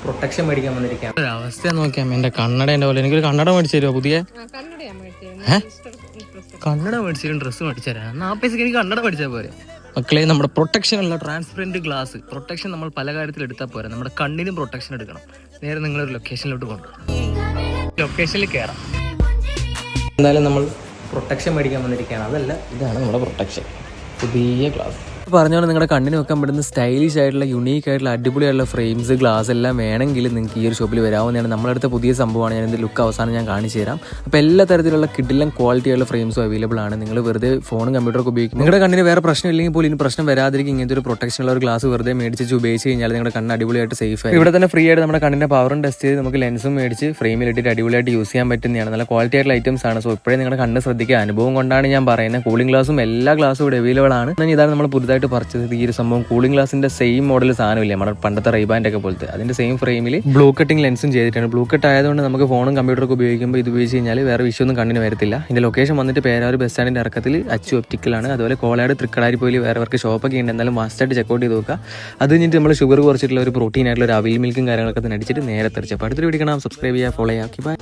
Protection മേടിക്കാൻ വന്നിരിക്കുകയാണ്. അവസ്ഥ നോക്കിയാൽ എൻ്റെ കണ്ണടേൻ്റെ പോലെ എനിക്കൊരു കണ്ണട മേടിച്ചു തരുമോ? പുതിയ കണ്ണട മേടിച്ചാലും ഡ്രസ്സ് മേടിച്ചു തരാം. 40 പൈസക്ക് എനിക്ക് കണ്ണട മേടിച്ചാൽ പോരെ മക്കളെ. നമ്മുടെ പ്രൊട്ടക്ഷൻ ഉള്ള ട്രാൻസ്പെറൻറ്റ് ഗ്ലാസ് പ്രൊട്ടക്ഷൻ നമ്മൾ പല കാര്യത്തിൽ എടുത്താൽ പോരാ, നമ്മുടെ കണ്ണിനും പ്രൊട്ടക്ഷൻ എടുക്കണം. നേരെ നിങ്ങളൊരു ലൊക്കേഷനിലോട്ട് കൊണ്ടുപോകും. ലൊക്കേഷനിൽ കയറാം. എന്തായാലും നമ്മൾ പ്രൊട്ടക്ഷൻ മേടിക്കാൻ വന്നിരിക്കുകയാണ്. അതല്ല, ഇതാണ് നമ്മുടെ പ്രൊട്ടക്ഷൻ, പുതിയ ഗ്ലാസ്. പറഞ്ഞോളൂ, നിങ്ങളുടെ കണ്ണിന് വെക്കാൻ പറ്റുന്ന സ്റ്റൈലിഷ് ആയിട്ടുള്ള യുണീക്ക് ആയിട്ടുള്ള അടിപൊളിയായിട്ടുള്ള ഫ്രെയിംസ് ഗ്ലാസ് എല്ലാം വേണമെങ്കിൽ നിങ്ങൾക്ക് ഈ ഒരു ഷോപ്പിൽ വരാവുന്നതാണ്. നമ്മളടുത്ത പുതിയ സംഭവമാണ്. ഞാൻ ഇതിൻ്റെ ലുക്ക് അവസാനം ഞാൻ കാണിച്ചു തരാം. അപ്പോൾ എല്ലാ തരത്തിലുള്ള കിഡിലും ക്വാളിറ്റി ആയിട്ടുള്ള ഫ്രെയിംസും അവൈലബിൾ ആണ്. നിങ്ങൾ വെറുതെ ഫോണും കമ്പ്യൂട്ടറൊക്കെ ഉപയോഗിക്കും. നിങ്ങളുടെ കണ്ണിന് വേറെ പ്രശ്നം ഇല്ലെങ്കിൽ പോലും ഇനി പ്രശ്നം വരാതിരിക്കും ഇങ്ങനത്തെ ഒരു പ്രൊട്ടക്ഷൻ ഉള്ള ഒരു ഗ്ലാസ് വെറുതെ മേടിച്ച് ഉപയോഗിച്ച് കഴിഞ്ഞാൽ നിങ്ങളുടെ കണ്ണ് അടിപൊളിയായിട്ട് സേഫ് ആയി. ഇവിടെ തന്നെ ഫ്രീ ആയിട്ട് നമ്മുടെ കണ്ണിൻ്റെ പവറും ടെസ്റ്റ് ചെയ്ത് നമുക്ക് ലെൻസും മേടിച്ച് ഫ്രെയിമിൽ ഇട്ടിട്ട് അടിപൊളിയായിട്ട് യൂസ് ചെയ്യാൻ പറ്റുന്നതാണ്. നല്ല ക്വാളിറ്റി ആയിട്ടുള്ള ഐറ്റംസ് ആണ്. സോ ഇപ്പോഴേ നിങ്ങളുടെ കണ്ണ് ശ്രദ്ധിക്കുക. അനുഭവം കൊണ്ടാണ് ഞാൻ പറയുന്നത്. കൂളിംഗ് ഗ്ലാസും എല്ലാ ഗ്ലാസും ഇവിടെ അവൈലബിൾ ആണ്. ഇതാണ് നമ്മൾ പുതുതായിട്ട് പർച്ചേസ് ചെയ്ത് ഈ ഒരു സംഭവം. കൂളിംഗ് ഗ്ലാസിന്റെ സെയിം മോഡൽ സാധനമില്ല, നമ്മുടെ പണ്ടത്തെ റൈബാൻഡ് ഒക്കെ പോലത്തെ. അതിന്റെ സെയിം ഫ്രെയിമിൽ ബ്ലൂ കട്ടിംഗ് ലെൻസും ചെയ്തിട്ടാണ്. ബ്ലൂ കട്ട് ആയതുകൊണ്ട് നമുക്ക് ഫോണും കമ്പ്യൂട്ടറൊക്കെ ഉപയോഗിക്കുമ്പോൾ ഇത് ഉപയോഗിച്ച് കഴിഞ്ഞാൽ വേറെ വിഷയമൊന്നും കണ്ണിന് വരത്തില്ല. ഇതിന്റെ ലൊക്കേഷൻ വന്നിട്ട് പേരാവൂർ ബസ് സ്റ്റാൻഡിന്റെ ഇറക്കത്തിൽ അച്ചു ഒപ്റ്റിക്കലാണ്. അതുപോലെ കോളാട് തൃക്കടാരിപ്പോയിൽ വേറെ അവർക്ക് ഷോപ്പൊക്കെ ഉണ്ട്. എന്നാലും മസ്റ്റായിട്ട് ചെക്കൗട്ട് ചെയ്ത് നോക്കുക. അത് കഴിഞ്ഞിട്ട് നമ്മൾ ഷുഗർ കുറച്ചിട്ടുള്ള ഒരു പ്രോട്ടീൻ ആയിട്ടുള്ള ഒരു അവിൽ മിൽക്കും കാര്യങ്ങളൊക്കെ തന്നെ അടിച്ചിട്ട് നേരെ തെറിച്ചപ്പോൾ അടുത്തൊരു വീഡിയോ കാണാം. സബ്സ്ക്രൈബ് ചെയ്യുക, ഫോളോ ചെയ്യുക. ബൈ.